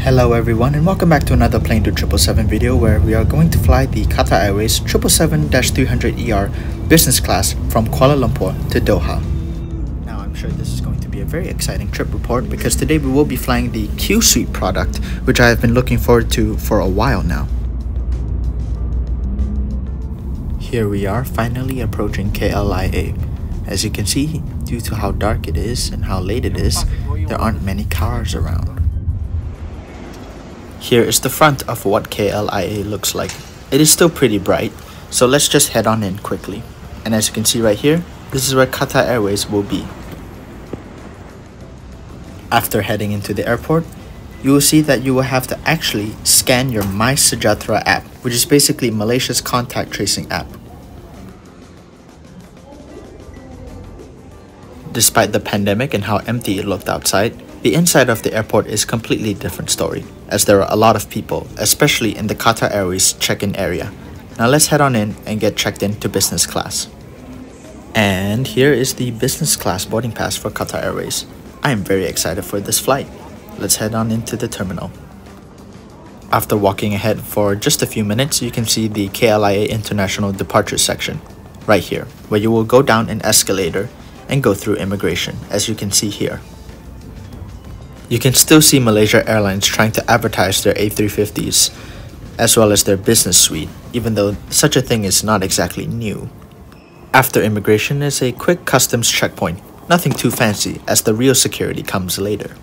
Hello everyone and welcome back to another Plane to 777 video where we are going to fly the Qatar Airways 777-300ER business class from Kuala Lumpur to Doha. Now I'm sure this is going to be a very exciting trip report because today we will be flying the Qsuite product, which I have been looking forward to for a while now. Here we are finally approaching KLIA. As you can see, due to how dark it is and how late it is, there aren't many cars around. Here is the front of what KLIA looks like. It is still pretty bright, so let's just head on in quickly. And as you can see right here, this is where Qatar Airways will be. After heading into the airport, you will see that you will have to actually scan your My Sejahtera app, which is basically Malaysia's contact tracing app. Despite the pandemic and how empty it looked outside, the inside of the airport is a completely different story, as there are a lot of people, especially in the Qatar Airways check-in area. Now let's head on in and get checked into business class. And here is the business class boarding pass for Qatar Airways. I am very excited for this flight. Let's head on into the terminal. After walking ahead for just a few minutes, you can see the KLIA International Departure section, right here, where you will go down an escalator and go through immigration, as you can see here. You can still see Malaysia Airlines trying to advertise their A350s, as well as their business suite, even though such a thing is not exactly new. After immigration is a quick customs checkpoint, nothing too fancy, as the real security comes later.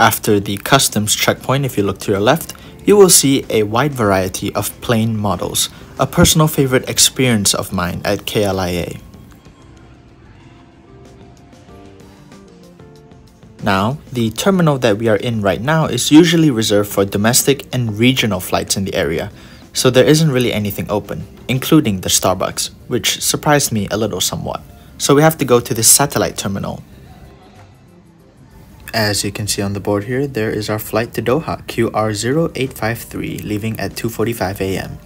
After the customs checkpoint, if you look to your left, you will see a wide variety of plane models, a personal favorite experience of mine at KLIA. Now, the terminal that we are in right now is usually reserved for domestic and regional flights in the area, so there isn't really anything open, including the Starbucks, which surprised me a little somewhat. So we have to go to the satellite terminal. As you can see on the board here, there is our flight to Doha, QR0853, leaving at 2:45 AM.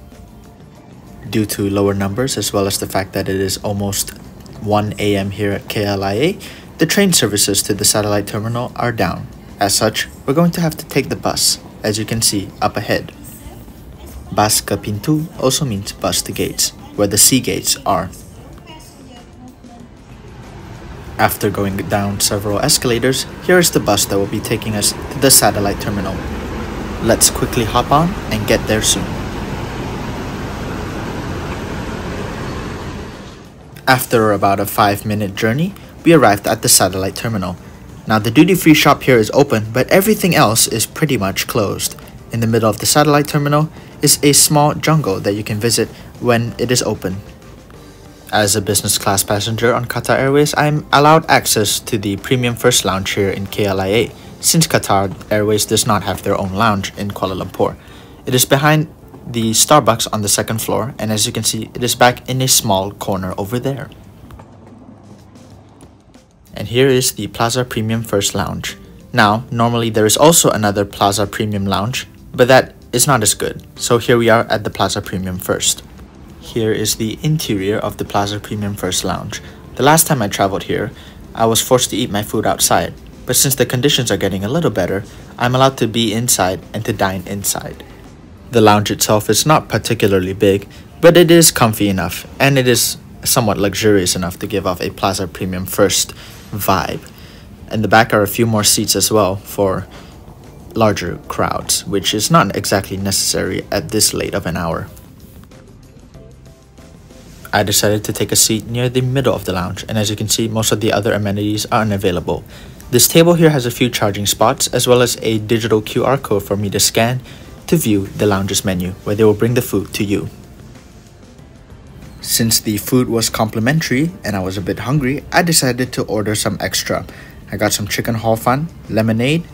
Due to lower numbers as well as the fact that it is almost 1 AM here at KLIA, the train services to the satellite terminal are down. As such, we're going to have to take the bus, as you can see up ahead. Bus ke pintu also means bus to gates, where the sea gates are. After going down several escalators, here is the bus that will be taking us to the satellite terminal. Let's quickly hop on and get there soon. After about a 5-minute journey, we arrived at the satellite terminal. Now the duty-free shop here is open, but everything else is pretty much closed. In the middle of the satellite terminal is a small jungle that you can visit when it is open. As a business class passenger on Qatar Airways, I am allowed access to the premium first lounge here in KLIA, since Qatar Airways does not have their own lounge in Kuala Lumpur. It is behind the Starbucks on the second floor, and as you can see, it is back in a small corner over there. And here is the Plaza Premium First Lounge. Now, normally there is also another Plaza Premium Lounge, but that is not as good. So here we are at the Plaza Premium First. Here is the interior of the Plaza Premium First Lounge. The last time I traveled here, I was forced to eat my food outside, but since the conditions are getting a little better, I'm allowed to be inside and to dine inside. The lounge itself is not particularly big, but it is comfy enough, and it is somewhat luxurious enough to give off a Plaza Premium First vibe. In the back are a few more seats as well for larger crowds, which is not exactly necessary at this late of an hour. I decided to take a seat near the middle of the lounge, and as you can see, most of the other amenities are unavailable. This table here has a few charging spots as well as a digital QR code for me to scan to view the lounge's menu, where they will bring the food to you. Since the food was complimentary and I was a bit hungry, I decided to order some extra. I got some chicken hor fun, lemonade,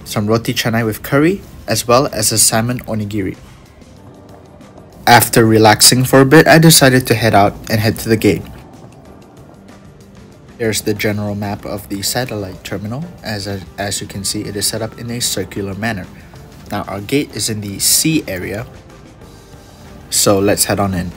some roti canai with curry, as well as a salmon onigiri. After relaxing for a bit, I decided to head out and head to the gate. Here's the general map of the satellite terminal. As you can see, it is set up in a circular manner. Now our gate is in the C area, so let's head on in.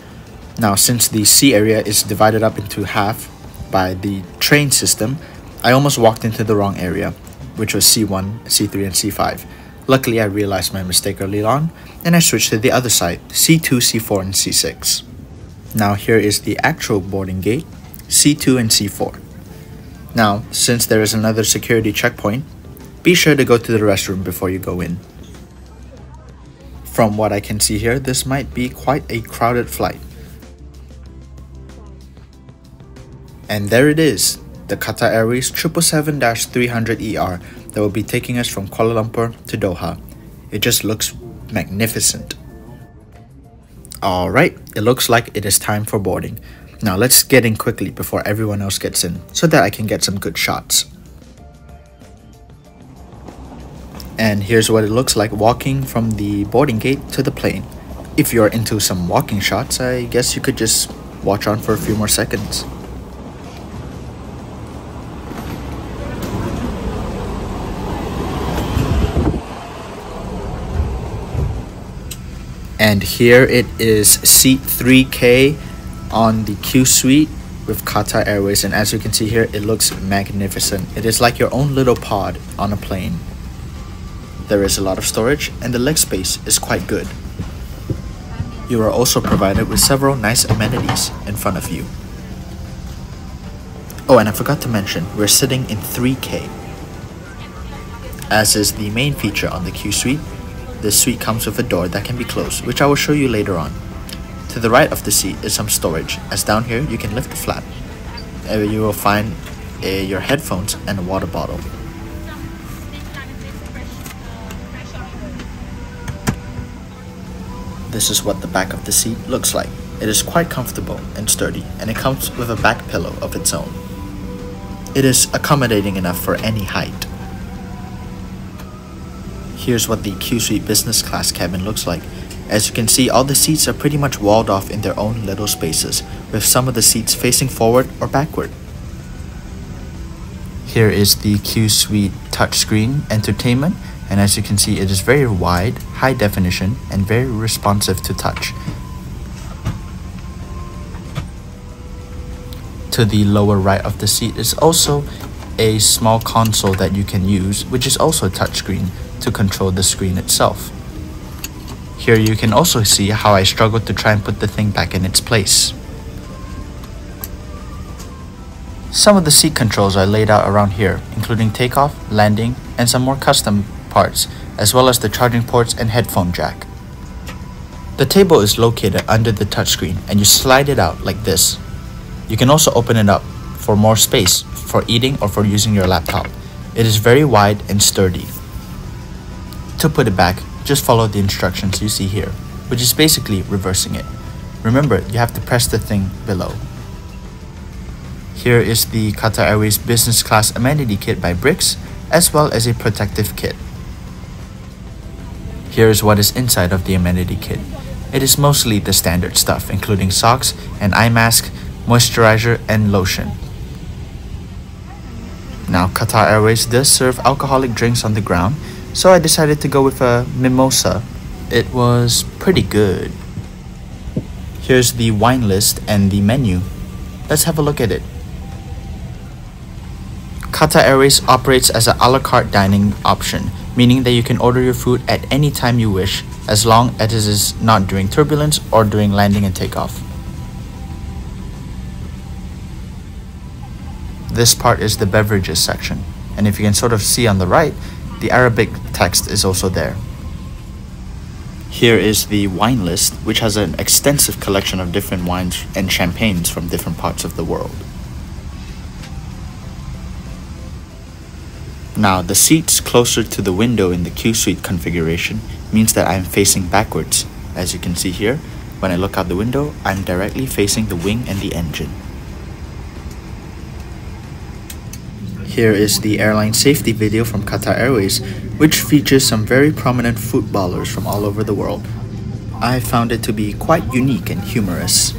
Now, since the C area is divided up into half by the train system, I almost walked into the wrong area, which was C1, C3, and C5. Luckily, I realized my mistake early on, and I switched to the other side, C2, C4, and C6. Now here is the actual boarding gate, C2 and C4. Now, since there is another security checkpoint, be sure to go to the restroom before you go in. From what I can see here, this might be quite a crowded flight. And there it is, the Qatar Airways 777-300ER that will be taking us from Kuala Lumpur to Doha. It just looks magnificent. Alright, it looks like it is time for boarding. Now let's get in quickly before everyone else gets in, so that I can get some good shots. And here's what it looks like walking from the boarding gate to the plane. If you're into some walking shots, I guess you could just watch on for a few more seconds. And here it is, seat 3K on the Qsuite with Qatar Airways, and as you can see here, it looks magnificent. It is like your own little pod on a plane. There is a lot of storage and the leg space is quite good. You are also provided with several nice amenities in front of you. Oh, and I forgot to mention, we're sitting in 3K. As is the main feature on the Qsuite, this suite comes with a door that can be closed, which I will show you later on. To the right of the seat is some storage, as down here you can lift the flap. You will find your headphones and a water bottle. This is what the back of the seat looks like. It is quite comfortable and sturdy, and it comes with a back pillow of its own. It is accommodating enough for any height. Here's what the Qsuite business class cabin looks like. As you can see, all the seats are pretty much walled off in their own little spaces, with some of the seats facing forward or backward. Here is the Qsuite touchscreen entertainment, and as you can see, it is very wide, high definition, and very responsive to touch. To the lower right of the seat is also a small console that you can use, which is also touchscreen, to control the screen itself. Here you can also see how I struggled to try and put the thing back in its place. Some of the seat controls are laid out around here, including takeoff, landing, and some more custom parts, as well as the charging ports and headphone jack. The table is located under the touchscreen, and you slide it out like this. You can also open it up for more space for eating or for using your laptop. It is very wide and sturdy. To put it back, just follow the instructions you see here, which is basically reversing it. Remember, you have to press the thing below. Here is the Qatar Airways Business Class Amenity Kit by Bricks, as well as a protective kit. Here is what is inside of the amenity kit. It is mostly the standard stuff, including socks, an eye mask, moisturizer, and lotion. Now, Qatar Airways does serve alcoholic drinks on the ground, so I decided to go with a mimosa. It was pretty good. Here's the wine list and the menu. Let's have a look at it. Qatar Airways operates as an a la carte dining option, meaning that you can order your food at any time you wish, as long as it is not during turbulence or during landing and takeoff. This part is the beverages section, and if you can sort of see on the right, the Arabic text is also there. Here is the wine list, which has an extensive collection of different wines and champagnes from different parts of the world. Now, the seats closer to the window in the Qsuite configuration means that I'm facing backwards. As you can see here, when I look out the window, I'm directly facing the wing and the engine. Here is the airline safety video from Qatar Airways, which features some very prominent footballers from all over the world. I found it to be quite unique and humorous.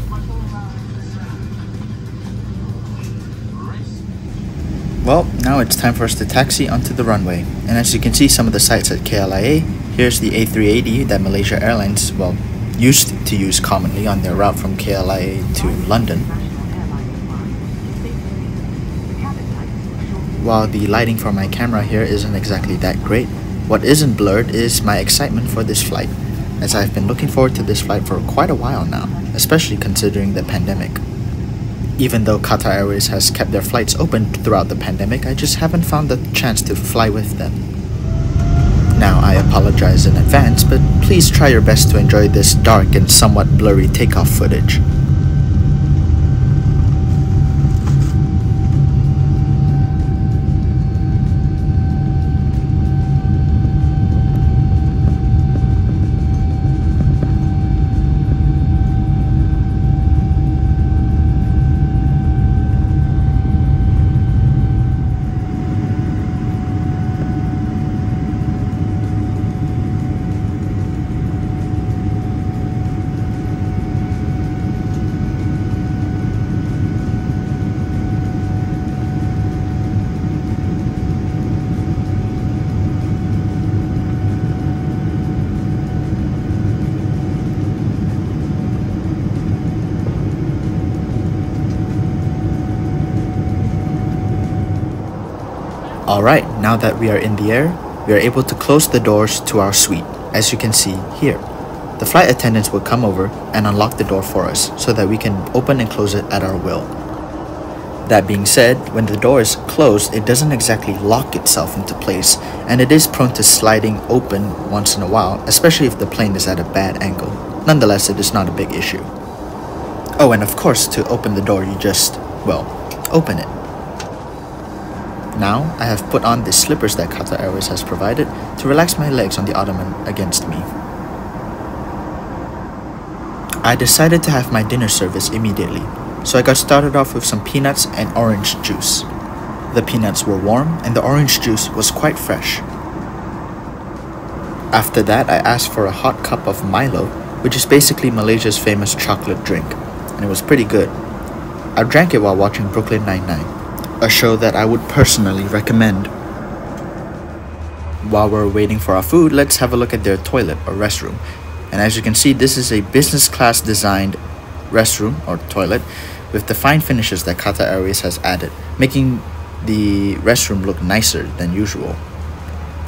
Well, now it's time for us to taxi onto the runway, and as you can see some of the sights at KLIA, here's the A380 that Malaysia Airlines, used to use commonly on their route from KLIA to London. While the lighting for my camera here isn't exactly that great, What isn't blurred is my excitement for this flight, as I've been looking forward to this flight for quite a while now, especially considering the pandemic. Even though Qatar Airways has kept their flights open throughout the pandemic, I just haven't found the chance to fly with them. Now, I apologize in advance, but please try your best to enjoy this dark and somewhat blurry takeoff footage. Alright, now that we are in the air, we are able to close the doors to our suite, as you can see here. The flight attendants will come over and unlock the door for us so that we can open and close it at our will. That being said, when the door is closed, it doesn't exactly lock itself into place, and it is prone to sliding open once in a while, especially if the plane is at a bad angle. Nonetheless, it is not a big issue. Oh, and of course, to open the door, you just, well, open it. Now, I have put on the slippers that Qatar Airways has provided to relax my legs on the ottoman against me. I decided to have my dinner service immediately, so I got started off with some peanuts and orange juice. The peanuts were warm and the orange juice was quite fresh. After that, I asked for a hot cup of Milo, which is basically Malaysia's famous chocolate drink, and it was pretty good. I drank it while watching Brooklyn Nine-Nine, a show that I would personally recommend. While we're waiting for our food, let's have a look at their toilet or restroom. And as you can see, this is a business class designed restroom or toilet with the fine finishes that Qatar Airways has added, making the restroom look nicer than usual.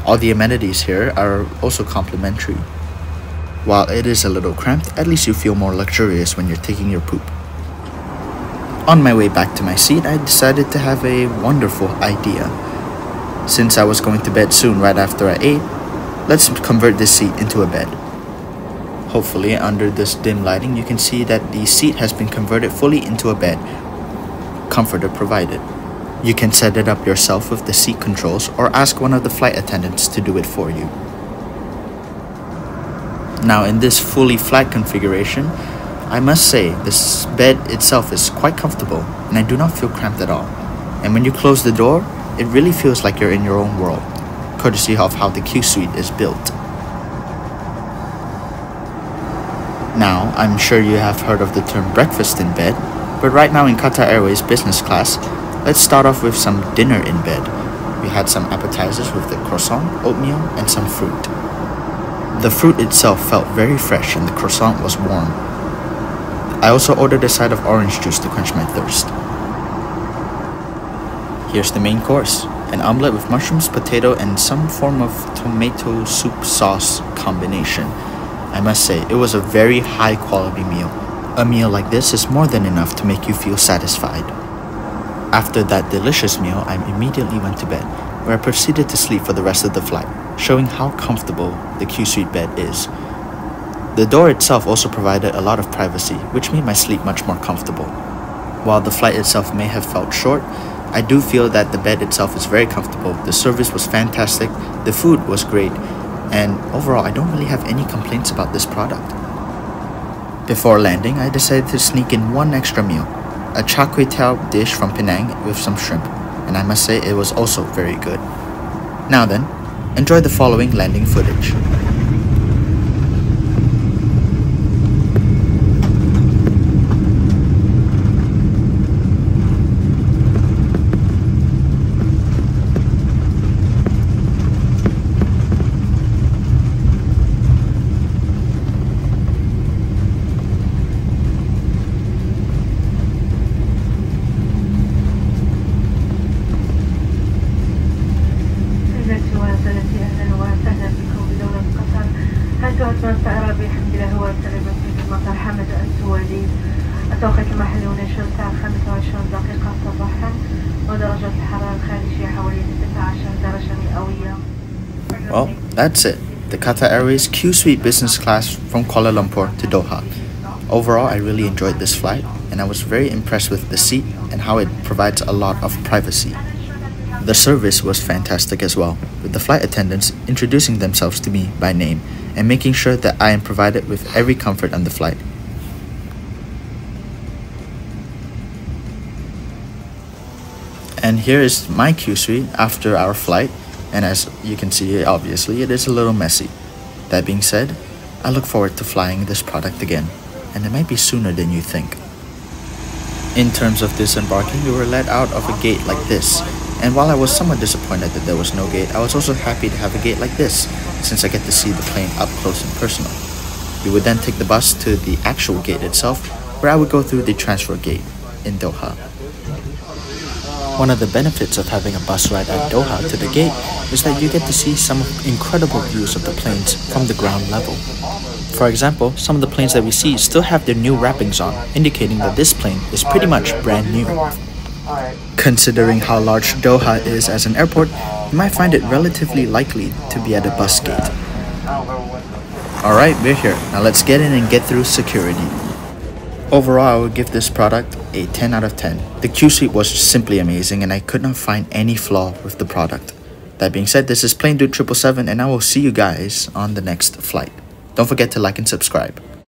All the amenities here are also complimentary. While it is a little cramped, at least you feel more luxurious when you're taking your poop. On my way back to my seat, I decided to have a wonderful idea. Since I was going to bed soon right after I ate, let's convert this seat into a bed. Hopefully, under this dim lighting, you can see that the seat has been converted fully into a bed, comforter provided. You can set it up yourself with the seat controls or ask one of the flight attendants to do it for you. Now, in this fully flat configuration, I must say, this bed itself is quite comfortable and I do not feel cramped at all. And when you close the door, it really feels like you're in your own world, courtesy of how the Qsuite is built. Now, I'm sure you have heard of the term breakfast in bed, but right now in Qatar Airways business class, let's start off with some dinner in bed. We had some appetizers with the croissant, oatmeal, and some fruit. The fruit itself felt very fresh and the croissant was warm. I also ordered a side of orange juice to quench my thirst. Here's the main course, an omelette with mushrooms, potato, and some form of tomato soup sauce combination. I must say, it was a very high quality meal. A meal like this is more than enough to make you feel satisfied. After that delicious meal, I immediately went to bed, where I proceeded to sleep for the rest of the flight, showing how comfortable the Qsuite bed is. The door itself also provided a lot of privacy, which made my sleep much more comfortable. While the flight itself may have felt short, I do feel that the bed itself is very comfortable, the service was fantastic, the food was great, and overall I don't really have any complaints about this product. Before landing, I decided to sneak in one extra meal, a Qsuite dish from Penang with some shrimp, and I must say it was also very good. Now then, enjoy the following landing footage. سويت من الطائرة بالحمد لله هو سلامتني في المطار حمد أنس وليد. التوقيت المحلي ونشر الساعة 25 دقيقة صباحا، ودرجة الحرارة الخارجية حوالي 19 درجة مئوية. Well, that's it. The Qatar Airways Qsuite business class from Kuala Lumpur to Doha. Overall, I really enjoyed this flight, and I was very impressed with the seat and how it provides a lot of privacy. The service was fantastic as well, with the flight attendants introducing themselves to me by name and making sure that I am provided with every comfort on the flight. And here is my Qsuite after our flight, and as you can see, obviously it is a little messy. That being said, I look forward to flying this product again, and it might be sooner than you think. In terms of disembarking, we were let out of a gate like this, and while I was somewhat disappointed that there was no gate, I was also happy to have a gate like this, since I get to see the plane up close and personal. We would then take the bus to the actual gate itself, where I would go through the transfer gate in Doha. One of the benefits of having a bus ride at Doha to the gate is that you get to see some incredible views of the planes from the ground level. For example, some of the planes that we see still have their new wrappings on, indicating that this plane is pretty much brand new. Considering how large Doha is as an airport, you might find it relatively likely to be at a bus gate. Alright, we're here. Now let's get in and get through security. Overall, I would give this product a 10 out of 10. The Qsuite was simply amazing, and I could not find any flaw with the product. That being said, this is Plane Dude 777, and I will see you guys on the next flight. Don't forget to like and subscribe.